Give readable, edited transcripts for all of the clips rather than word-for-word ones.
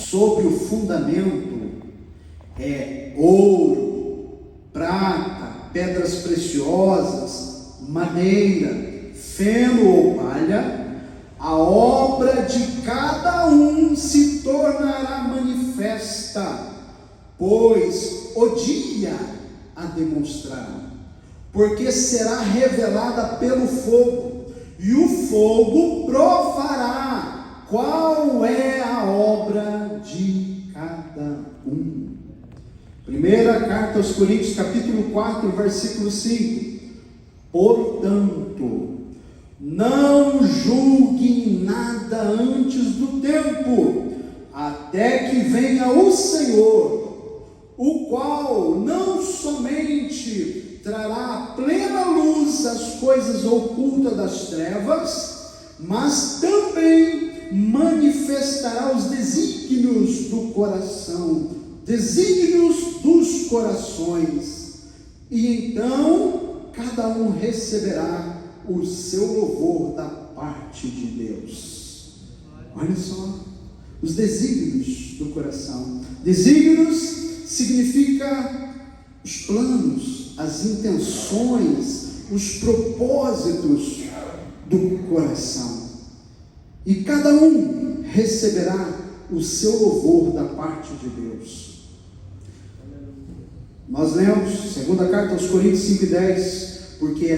sobre o fundamento ouro, prata, pedras preciosas, madeira, feno ou palha, a obra de cada um se tornará manifesta, pois o dia a demonstrará, porque será revelada pelo fogo, e o fogo provará qual é a obra de cada um. Primeira carta aos Coríntios, capítulo 4, versículo 5. Portanto, não julguem nada antes do tempo, até que venha o Senhor, o qual não somente trará à plena luz as coisas ocultas das trevas, mas também manifestará os desígnios do coração, desígnios dos corações, e então cada um receberá o seu louvor da parte de Deus. Olha só, os desígnios do coração. Desígnios significa os planos, as intenções, os propósitos do coração. E cada um receberá o seu louvor da parte de Deus. Nós lemos, segunda carta aos Coríntios 5:10, porque é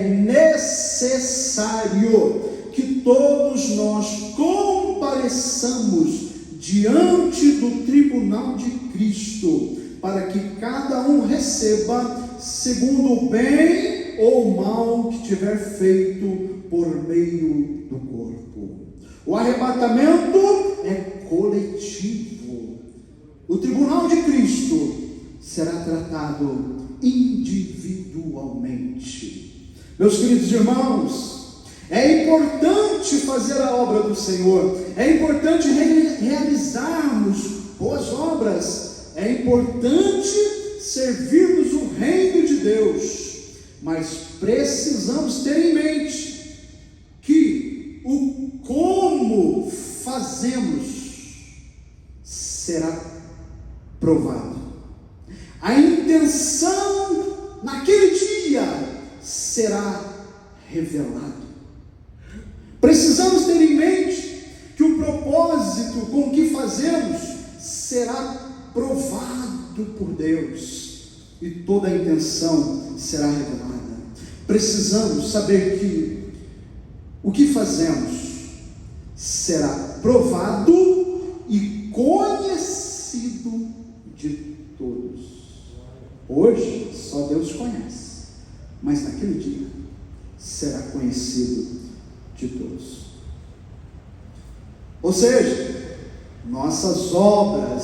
necessário que todos nós compareçamos diante do tribunal de Cristo, para que cada um receba segundo o bem ou o mal que tiver feito por meio do corpo. O arrebatamento é coletivo. O tribunal de Cristo será tratado individualmente. Meus queridos irmãos, é importante fazer a obra do Senhor, é importante realizarmos boas obras, é importante servirmos o reino de Deus, mas precisamos ter em mente que o como fazemos será provado. A intenção naquele dia será revelado. Precisamos ter em mente que o propósito com o que fazemos será provado por Deus, e toda a intenção será revelada. Precisamos saber que o que fazemos será provado e conhecido de todos. Hoje só Deus conhece, mas naquele dia será conhecido de todos. Ou seja, nossas obras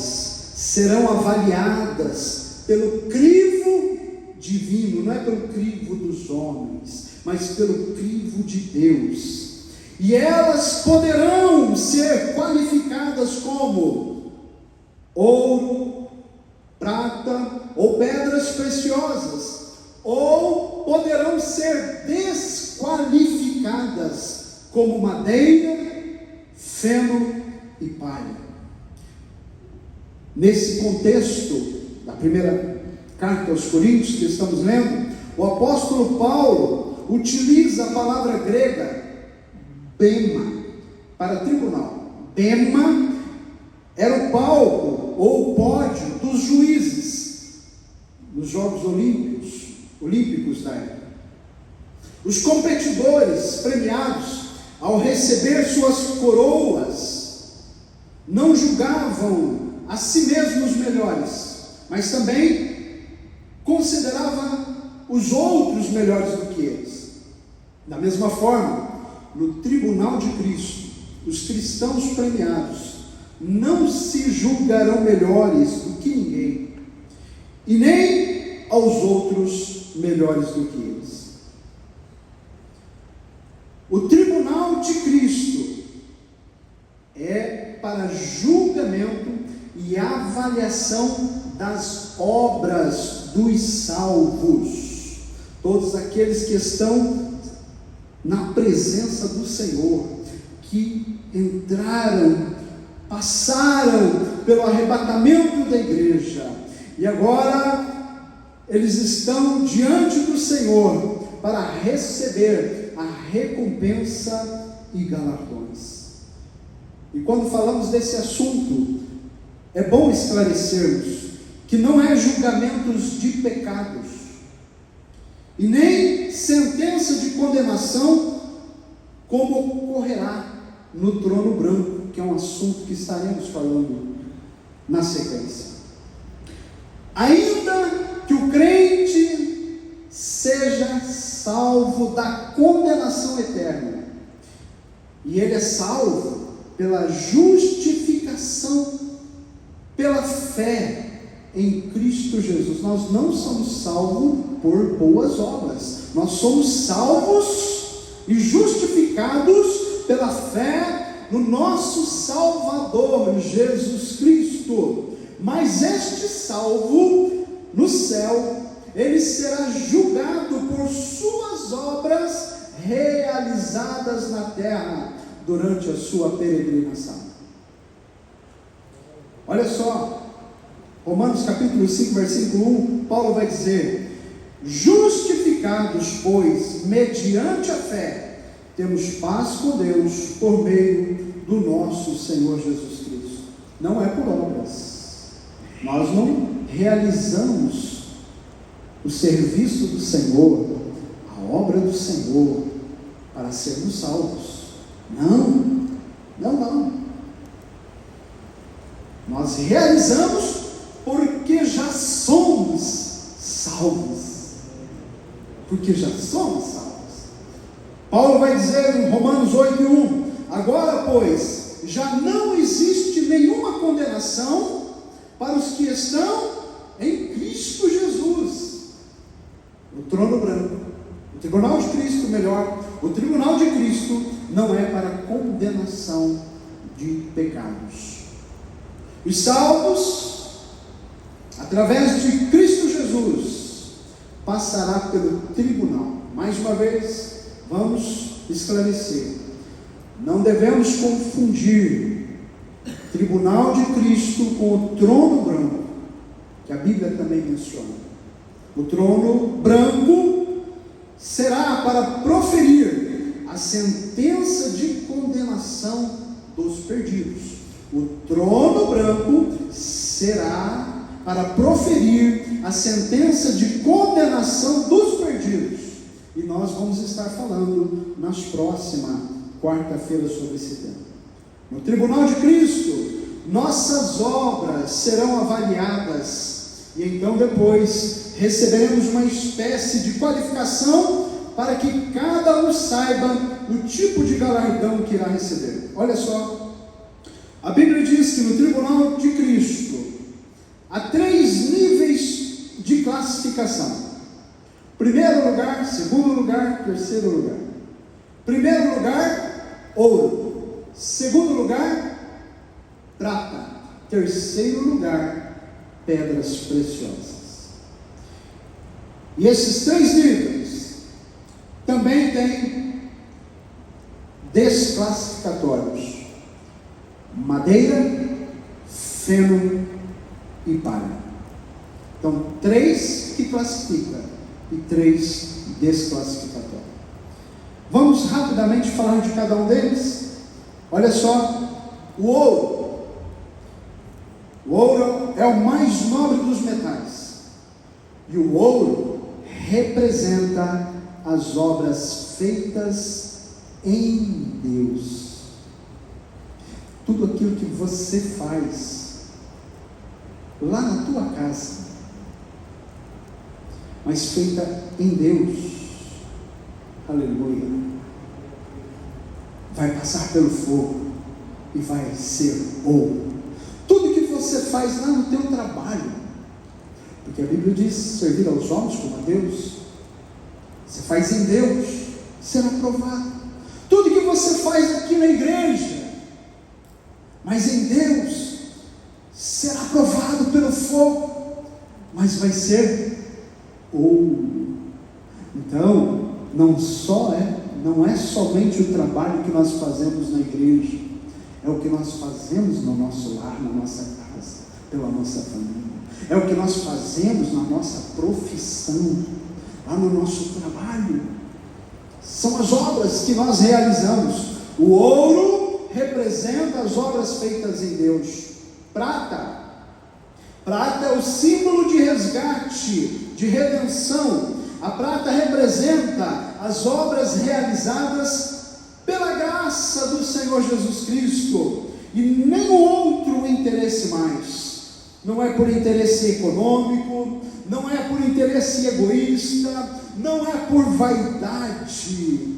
serão avaliadas pelo crivo divino, não é pelo crivo dos homens, mas pelo crivo de Deus. E elas poderão ser qualificadas como ouro, prata ou pedras preciosas, ou poderão ser desqualificadas como madeira, feno e palha. Nesse contexto da primeira carta aos Coríntios que estamos lendo, o apóstolo Paulo utiliza a palavra grega bema para tribunal. Bema era o palco ou o pódio dos juízes nos Jogos Olímpicos da época. Os competidores premiados, ao receber suas coroas, não julgavam a si mesmos melhores, mas também consideravam os outros melhores do que eles. Da mesma forma, no tribunal de Cristo, os cristãos premiados não se julgarão melhores do que ninguém, e nem aos outros melhores do que eles. O tribunal de Cristo é para julgamento e avaliação das obras dos salvos, todos aqueles que estão na presença do Senhor, que entraram, passaram pelo arrebatamento da igreja, e agora eles estão diante do Senhor para receber a recompensa e galardões. E quando falamos desse assunto, é bom esclarecermos que não é julgamentos de pecados, e nem sentença de condenação, como ocorrerá no trono branco, que é um assunto que estaremos falando na sequência. Ainda que o crente seja salvo da condenação eterna, e ele é salvo pela justificação, pela fé em Cristo Jesus. Nós não somos salvos por boas obras, nós somos salvos e justificados pela fé no nosso Salvador Jesus Cristo. Mas este salvo no céu, ele será julgado por suas obras realizadas na terra durante a sua peregrinação. Olha só, Romanos capítulo 5, versículo 1, Paulo vai dizer: justificados, pois, mediante a fé, temos paz com Deus por meio do nosso Senhor Jesus Cristo. Não é por obras, nós não realizamos o serviço do Senhor, a obra do Senhor, para sermos salvos. Não. Nós realizamos porque já somos salvos. Porque já somos salvos. Paulo vai dizer em Romanos 8:1: agora, pois, já não existe nenhuma condenação para os que estão em Cristo Jesus. O trono branco, o tribunal de Cristo, o tribunal de Cristo não é para condenação de pecados. Os salvos, através de Cristo Jesus, passará pelo tribunal. Mais uma vez, vamos esclarecer: não devemos confundir o tribunal de Cristo com o trono branco, que a Bíblia também menciona. O trono branco será para proferir a sentença de condenação dos perdidos. O trono branco será para proferir a sentença de condenação dos perdidos. E nós vamos estar falando nas próximas quarta-feira sobre esse tema. No tribunal de Cristo, nossas obras serão avaliadas, e então depois receberemos uma espécie de qualificação para que cada um saiba o tipo de galardão que irá receber. Olha só, a Bíblia diz que no tribunal de Cristo há 3 níveis de classificação: primeiro lugar, segundo lugar, terceiro lugar. Primeiro lugar, ouro. Segundo lugar, prata. Terceiro lugar, pedras preciosas. E esses 3 níveis também têm desclassificatórios: madeira, feno e palha. Então, 3 que classifica e 3 desclassificatórios. Vamos rapidamente falar de cada um deles. Olha só, o ouro. O ouro é o mais nobre dos metais, e o ouro representa as obras feitas em Deus. Tudo aquilo que você faz lá na tua casa, mas feita em Deus, aleluia, vai passar pelo fogo e vai ser ouro. Tudo que você faz lá no teu trabalho, porque a Bíblia diz servir aos homens como a Deus, você faz em Deus, será provado. Tudo que você faz aqui na igreja, mas em Deus, será provado pelo fogo, mas vai ser ouro. Então, não não é somente o trabalho que nós fazemos na igreja, é o que nós fazemos no nosso lar, na nossa casa, pela nossa família. É o que nós fazemos na nossa profissão, lá no nosso trabalho. São as obras que nós realizamos. O ouro representa as obras feitas em Deus. Prata é o símbolo de resgate, de redenção. A prata representa as obras realizadas pela graça do Senhor Jesus Cristo, e nenhum outro interesse mais. Não é por interesse econômico, não é por interesse egoísta, não é por vaidade,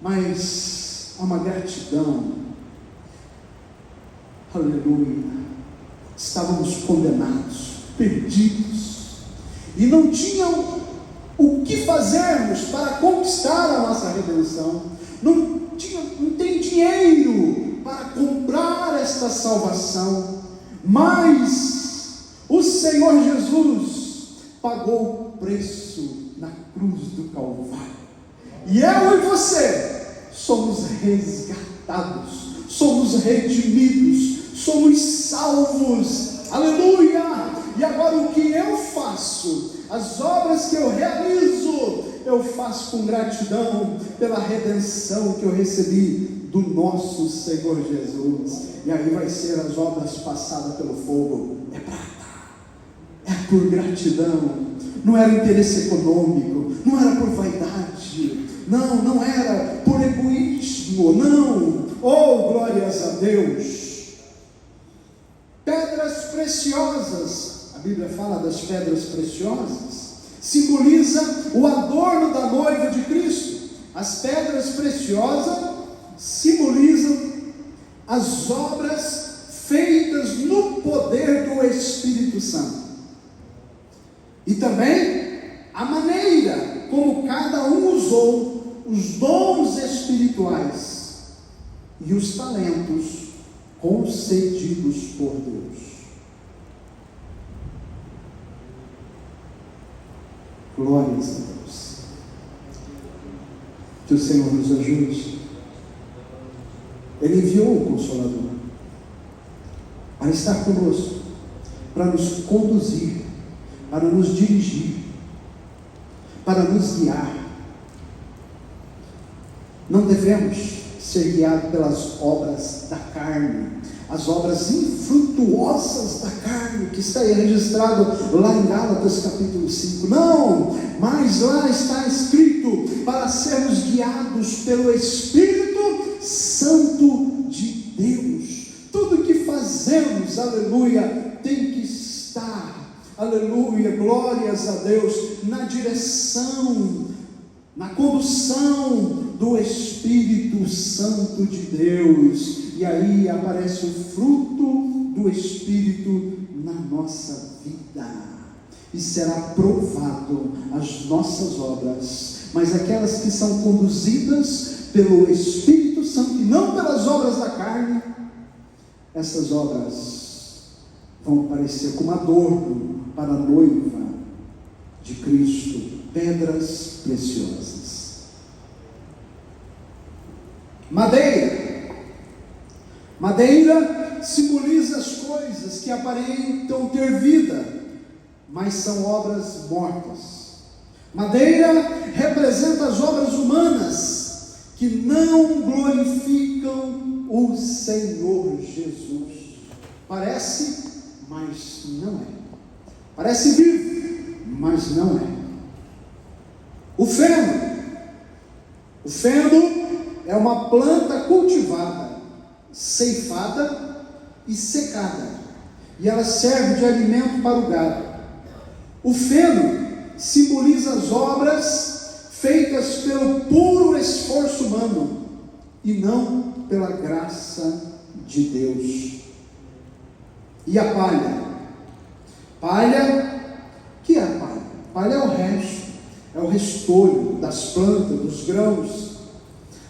mas há uma gratidão. Aleluia. Estávamos condenados, perdidos, e não tinham o que fazermos para conquistar a nossa redenção. Não tem dinheiro para comprar esta salvação, mas o Senhor Jesus pagou o preço na cruz do Calvário, e eu e você somos resgatados, somos redimidos, somos salvos. Aleluia! E agora o que eu faço? As obras que eu realizo, eu faço com gratidão pela redenção que eu recebi do nosso Senhor Jesus. E aí vai ser as obras passadas pelo fogo. É prata, é por gratidão. Não era interesse econômico, não era por vaidade, não era por egoísmo, não. Oh, glórias a Deus! Pedras preciosas, a Bíblia fala das pedras preciosas, simboliza o adorno da noiva de Cristo. As pedras preciosas simbolizam as obras feitas no poder do Espírito Santo, e também a maneira como cada um usou os dons espirituais e os talentos concedidos por Deus. Glórias a Deus. Que o Senhor nos ajude. Ele enviou o Consolador para estar conosco, para nos conduzir, para nos dirigir, para nos guiar. Não devemos ser guiados pelas obras da carne, as obras infrutuosas da carne, que está registrado lá em Gálatas capítulo 5. Não, mas lá está escrito para sermos guiados pelo Espírito Santo de Deus. Tudo que fazemos, aleluia, tem que estar, aleluia, glórias a Deus, na direção, na condução do Espírito Santo de Deus. E aí aparece o fruto do Espírito na nossa vida, e será provado as nossas obras, mas aquelas que são conduzidas pelo Espírito Santo e não pelas obras da carne, essas obras vão parecer como adorno para a noiva de Cristo, pedras preciosas. Madeira simboliza as coisas que aparentam ter vida, mas são obras mortas. Madeira representa as obras humanas que não glorificam o Senhor Jesus. Parece, mas não é. Parece vivo, mas não é. O feno é uma planta cultivada, ceifada e secada, e ela serve de alimento para o gado. O feno simboliza as obras feitas pelo puro esforço humano e não pela graça de Deus. E a palha? Que é a palha? Palha é o resto, é o restolho das plantas, dos grãos.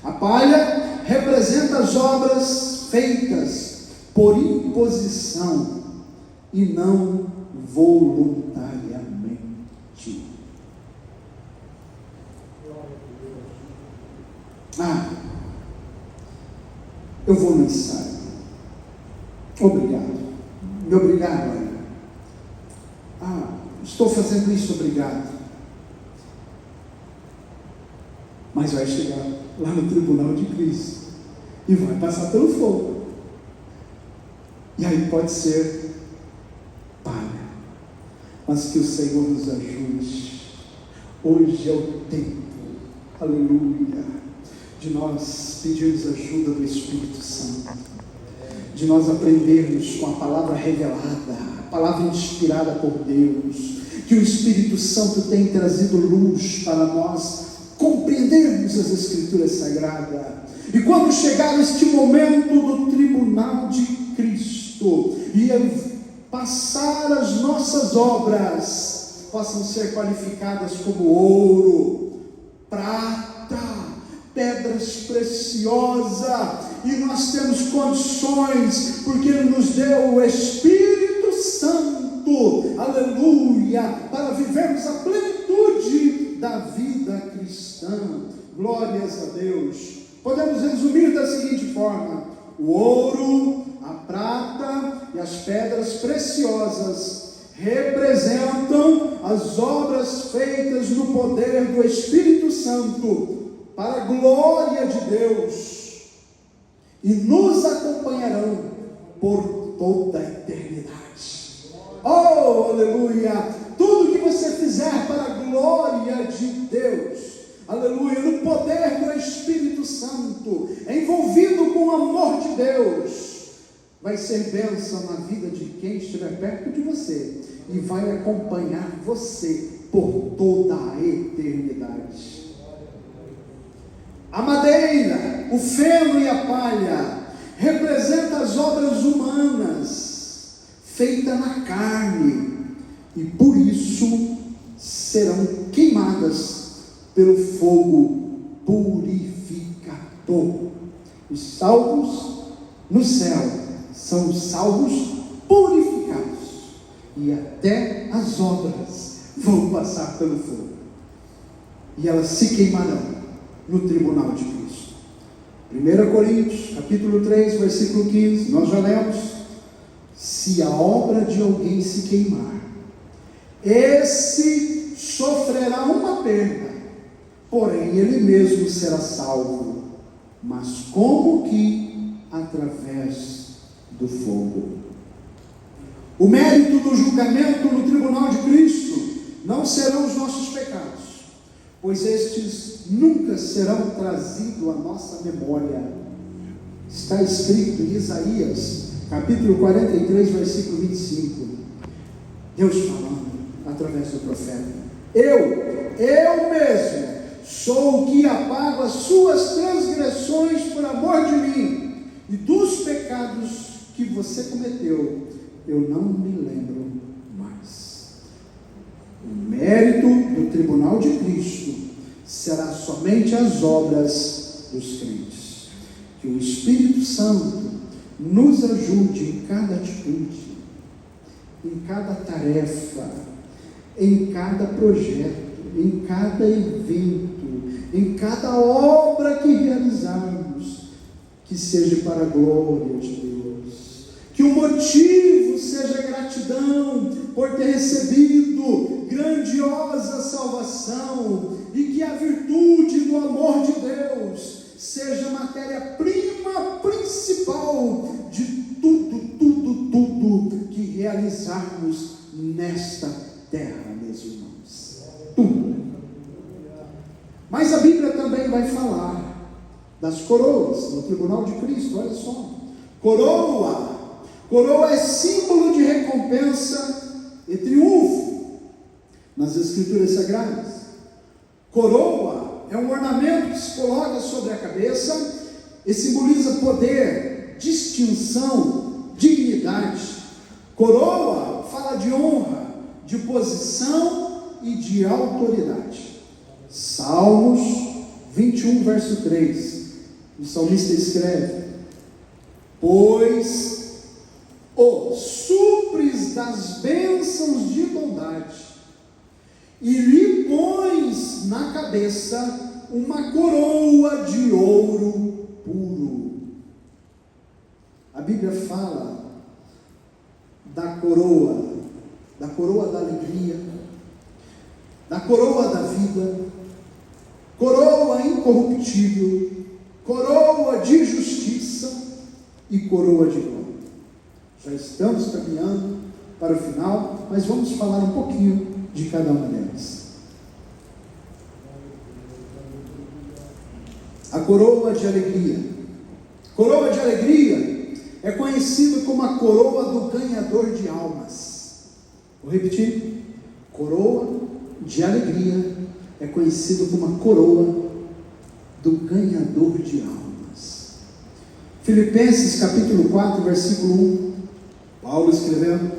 A palha representa as obras feitas por imposição e não voluntariamente. Eu vou no ensaio. Obrigado. Me obrigado, Ana. Estou fazendo isso, obrigado. Mas vai chegar lá no tribunal de Cristo e vai passar pelo fogo. E aí pode ser paga. Mas que o Senhor nos ajude. Hoje é o tempo, aleluia, de nós pedirmos ajuda do Espírito Santo, de nós aprendermos com a palavra revelada, a palavra inspirada por Deus, que o Espírito Santo tem trazido luz para nós compreendermos as Escrituras Sagradas. E quando chegar este momento do tribunal de Cristo e passar as nossas obras, possam ser qualificadas como ouro, prata, pedras preciosas, e nós temos condições, porque Ele nos deu o Espírito Santo, aleluia, para vivermos a plenitude da vida cristã. Glórias a Deus. Podemos resumir da seguinte forma: o ouro, a prata e as pedras preciosas representam as obras feitas no poder do Espírito Santo para a glória de Deus e nos acompanharão por toda a eternidade. Oh, aleluia! Tudo que você fizer para a glória de Deus, aleluia, no poder do Espírito Santo, envolvido com o amor de Deus, vai ser bênção na vida de quem estiver perto de você e vai acompanhar você por toda a eternidade. A madeira, o feno e a palha representam as obras humanas feitas na carne e por isso serão queimadas pelo fogo purificador. Os salvos no céu são os salvos purificados, e até as obras vão passar pelo fogo, e elas se queimarão no tribunal de Cristo. 1 Coríntios, capítulo 3, versículo 15, nós já lemos: se a obra de alguém se queimar, esse sofrerá uma perda, porém ele mesmo será salvo, mas como que através do fogo. O mérito do julgamento no tribunal de Cristo não serão os nossos pecados, pois estes nunca serão trazidos à nossa memória. Está escrito em Isaías, capítulo 43, versículo 25, Deus falando através do profeta: eu mesmo sou o que apago as suas transgressões por amor de mim, e dos pecados que você cometeu eu não me lembro mais. O mérito do tribunal de Cristo será somente as obras dos crentes. Que o Espírito Santo nos ajude em cada atitude, em cada tarefa, em cada projeto, em cada evento, em cada obra que realizarmos, que seja para a glória de Deus. Que o motivo seja gratidão por ter recebido grandiosa salvação, e que a virtude do amor de Deus seja a matéria-prima principal de tudo que realizarmos nesta terra, meus irmãos. Tudo. Mas a Bíblia também vai falar das coroas no tribunal de Cristo. Olha só: coroa é símbolo de recompensa e triunfo nas Escrituras Sagradas. Coroa é um ornamento que se coloca sobre a cabeça e simboliza poder, distinção, dignidade. Coroa fala de honra, de posição e de autoridade. Salmos 21, verso 3, o salmista escreve: pois o supres das bênçãos de bondade, e lhe pões na cabeça uma coroa de ouro puro. A Bíblia fala da coroa da alegria, da coroa da vida, coroa incorruptível, coroa de justiça e coroa de glória. Já estamos caminhando para o final, mas vamos falar um pouquinho de cada uma delas. A coroa de alegria. Coroa de alegria é conhecido como a coroa do ganhador de almas. Vou repetir. Coroa de alegria é conhecido como a coroa do ganhador de almas. Filipenses capítulo 4, versículo 1. Paulo escrevendo: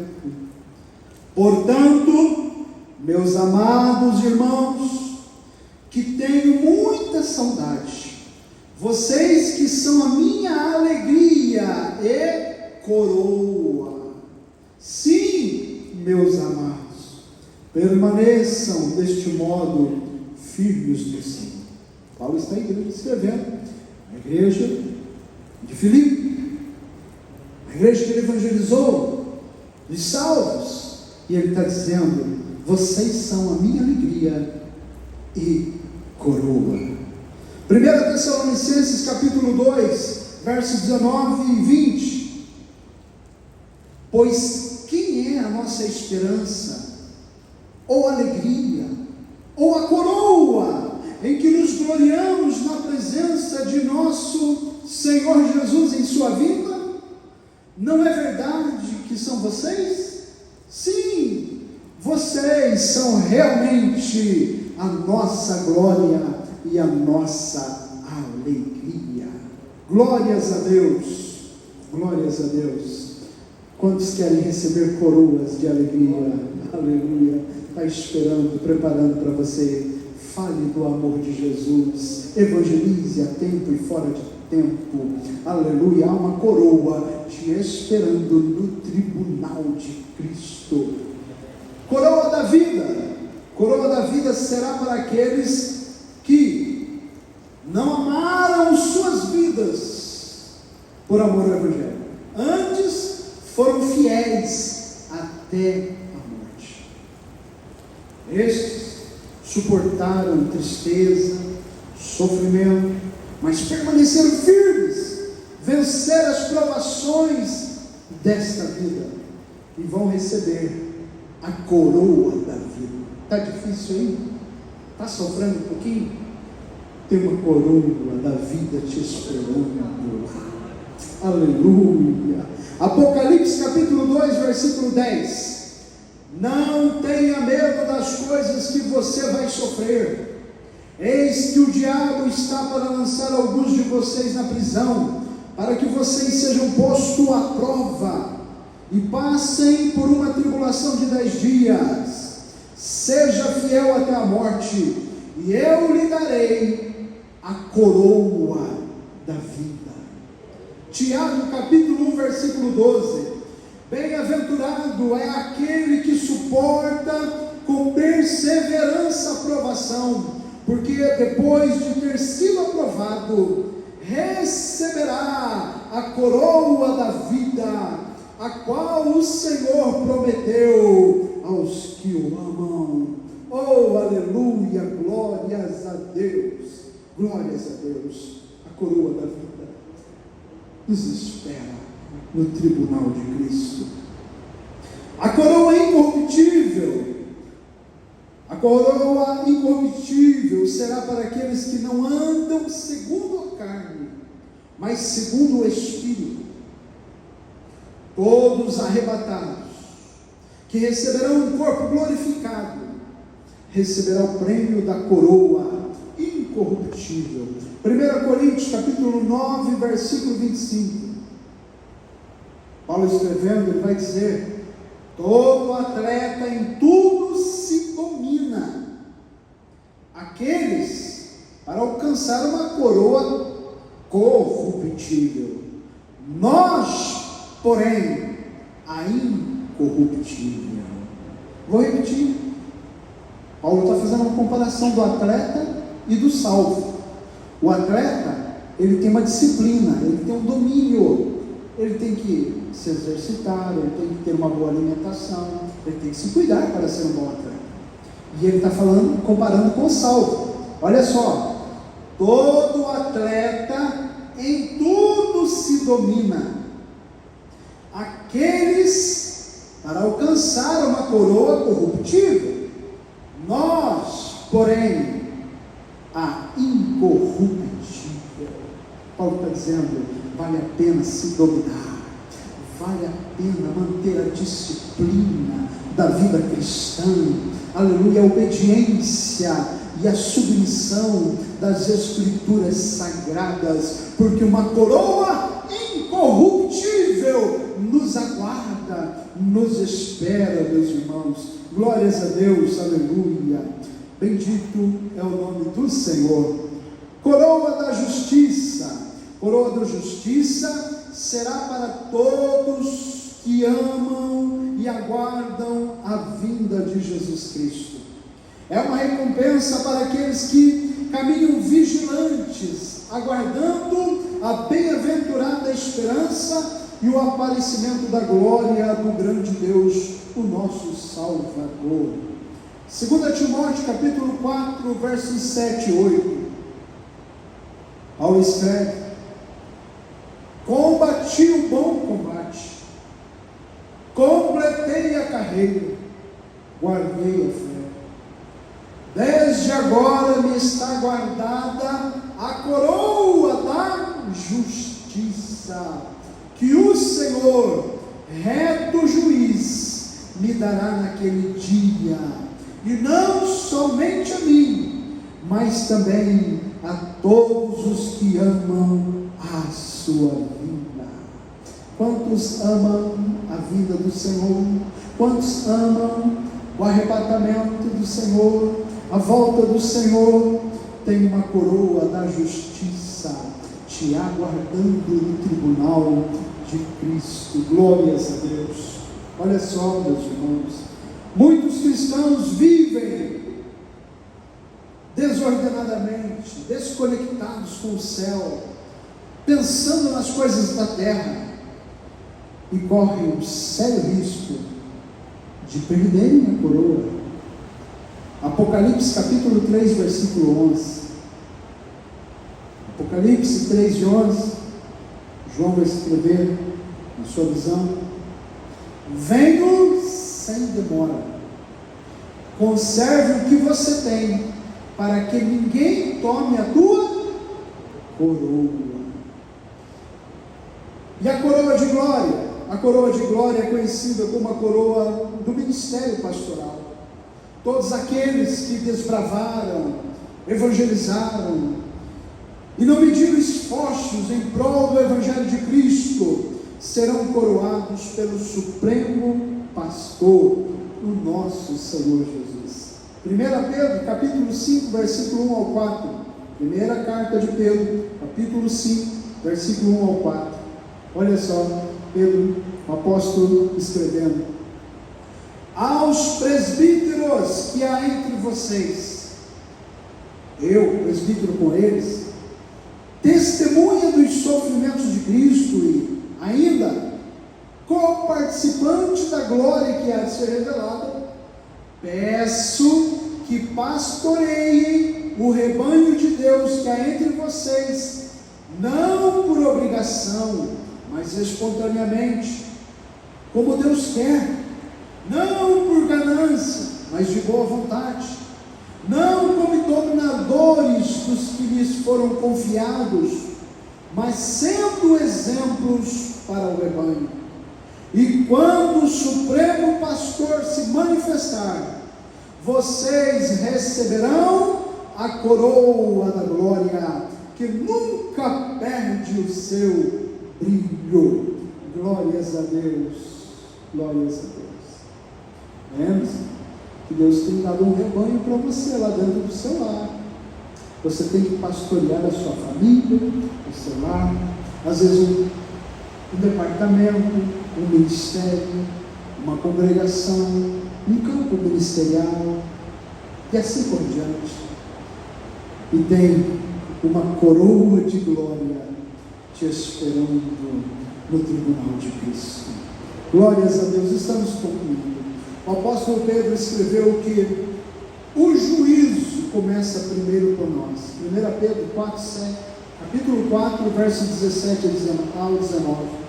portanto, meus amados irmãos, que tenho muita saudade, vocês que são a minha alegria e coroa. Sim, meus amados, permaneçam deste modo firmes no Senhor. Paulo está escrevendo a igreja de Filipe, a igreja que ele evangelizou, os salvos, e ele está dizendo: vocês são a minha alegria e coroa. 1 Tessalonicenses capítulo 2, versos 19 e 20. Pois quem é a nossa esperança, ou alegria, ou a coroa, em que nos gloriamos na presença de nosso Senhor Jesus em sua vinda? Não é verdade que são vocês? Sim, vocês são realmente a nossa glória e a nossa alegria. Glórias a Deus, glórias a Deus. Quantos querem receber coroas de alegria? Aleluia. Está esperando, preparando para você. Fale do amor de Jesus, evangelize a tempo e fora de tempo. Aleluia. Há uma coroa te esperando no tribunal de Cristo. Coroa da vida. Coroa da vida será para aqueles que não amaram suas vidas por amor ao Evangelho. Antes foram fiéis até a morte. Estes suportaram tristeza, sofrimento, mas permaneceram firmes, venceram as provações desta vida e vão receber a coroa da vida. Está difícil aí? Está sofrendo um pouquinho? Tem uma coroa da vida te esperando lá. Aleluia. Apocalipse capítulo 2, versículo 10. Não tenha medo das coisas que você vai sofrer. Eis que o diabo está para lançar alguns de vocês na prisão, para que vocês sejam postos à prova e passem por uma tribulação de 10 dias. Seja fiel até a morte, e eu lhe darei a coroa da vida. Tiago capítulo 1, versículo 12. Bem-aventurado é aquele que suporta com perseverança a provação, porque depois de ter sido aprovado, receberá a coroa da vida, a qual o Senhor prometeu aos que o amam. Oh, aleluia, glórias a Deus, glórias a Deus. A coroa da vida nos espera no tribunal de Cristo. A coroa incorruptível, a coroa incorruptível será para aqueles que não andam segundo a carne, mas segundo o Espírito. Todos arrebatados, que receberão um corpo glorificado, receberão o prêmio da coroa incorruptível. 1 Coríntios capítulo 9, versículo 25. Paulo escrevendo, ele vai dizer: todo atleta em tudo se domina. Aqueles para alcançar uma coroa corruptível. Nós, porém, a incorruptível. Vou repetir. Paulo está fazendo uma comparação do atleta e do salvo. O atleta, ele tem uma disciplina, ele tem um domínio, ele tem que se exercitar, ele tem que ter uma boa alimentação, ele tem que se cuidar para ser um bom atleta. E ele está falando, comparando com o salvo. Olha só, todo atleta em tudo se domina. Aqueles para alcançar uma coroa corruptível, nós, porém, a incorruptível. Paulo está dizendo, vale a pena se dominar, vale a pena manter a disciplina da vida cristã, aleluia, a obediência e a submissão das escrituras sagradas, porque uma coroa incorruptível nos aguarda, nos espera, meus irmãos. Glórias a Deus, aleluia, bendito é o nome do Senhor. Coroa da justiça. Coroa da justiça será para todos que amam e aguardam a vinda de Jesus Cristo. É uma recompensa para aqueles que caminham vigilantes, aguardando a bem-aventurada esperança e o aparecimento da glória do grande Deus, o nosso Salvador. 2 Timóteo capítulo 4, versos 7 e 8. Paulo escreve: combati o bom combate, completei a carreira, guardei a fé. Desde agora me está guardada a coroa da justiça, que o Senhor, reto juiz, me dará naquele dia, e não somente a mim, mas também a todos os que amam a sua vida. Quantos amam a vida do Senhor? Quantos amam o arrebatamento do Senhor, a volta do Senhor? Tem uma coroa da justiça te aguardando no tribunal de Cristo. Glórias a Deus. Olha só, meus irmãos, muitos cristãos vivem desordenadamente, desconectados com o céu, pensando nas coisas da terra, e correm um sério risco de perderem a coroa. Apocalipse capítulo 3, versículo 11. Apocalipse 3 e 11, João vai escrever na sua visão: venho sem demora, conserve o que você tem, para que ninguém tome a tua coroa. E a coroa de glória? A coroa de glória é conhecida como a coroa do ministério pastoral. Todos aqueles que desbravaram, evangelizaram e não mediram esforços em prol do Evangelho de Cristo, serão coroados pelo Supremo Pastor, o nosso Senhor Jesus. 1 Pedro, capítulo 5, versículo 1 ao 4. Primeira carta de Pedro, capítulo 5, versículo 1 ao 4. Olha só, Pedro, o apóstolo, escrevendo: aos presbíteros que há entre vocês, eu, presbítero com eles, testemunha dos sofrimentos de Cristo e ainda coparticipante da glória que há de ser revelada, peço que pastoreiem o rebanho de Deus que há entre vocês, não por obrigação, mas espontaneamente, como Deus quer, não por ganância, mas de boa vontade, não como dominadores dos que lhes foram confiados, mas sendo exemplos para o rebanho. E quando o Supremo Pastor se manifestar, vocês receberão a coroa da glória, que nunca perde o seu brilho. Glórias a Deus, glórias a Deus. Lembra-se que Deus tem dado um rebanho para você lá dentro do seu lar. Você tem que pastorear a sua família, o seu lar, às vezes um departamento, um ministério, uma congregação, um campo ministerial, e assim por diante. e tem uma coroa de glória te esperando no tribunal de Cristo. Glórias a Deus. Estamos concluindo. O apóstolo Pedro escreveu que o juízo começa primeiro por nós. 1 Pedro 4, 7, capítulo 4, verso 17 ao 19.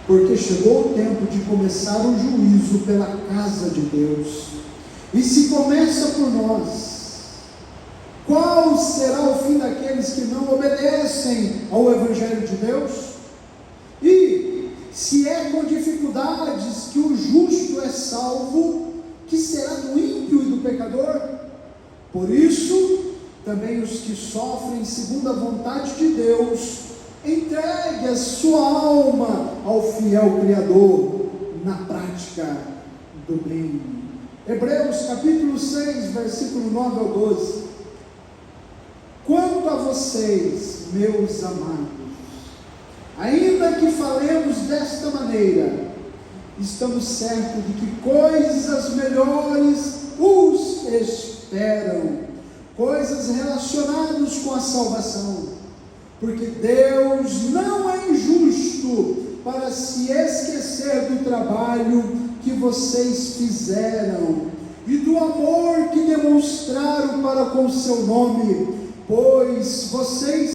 Porque chegou o tempo de começar o juízo pela casa de Deus. E se começa por nós, qual será o fim daqueles que não obedecem ao Evangelho de Deus? E se é com dificuldades que o justo é salvo, que será do ímpio e do pecador? Por isso, também os que sofrem segundo a vontade de Deus, entregue a sua alma ao fiel Criador na prática do bem. Hebreus capítulo 6, versículo 9 ao 12. Quanto a vocês, meus amados, ainda que falemos desta maneira, estamos certos de que coisas melhores os esperam, coisas relacionadas com a salvação, porque Deus não é injusto para se esquecer do trabalho que vocês fizeram e do amor que demonstraram para com o seu nome, pois vocês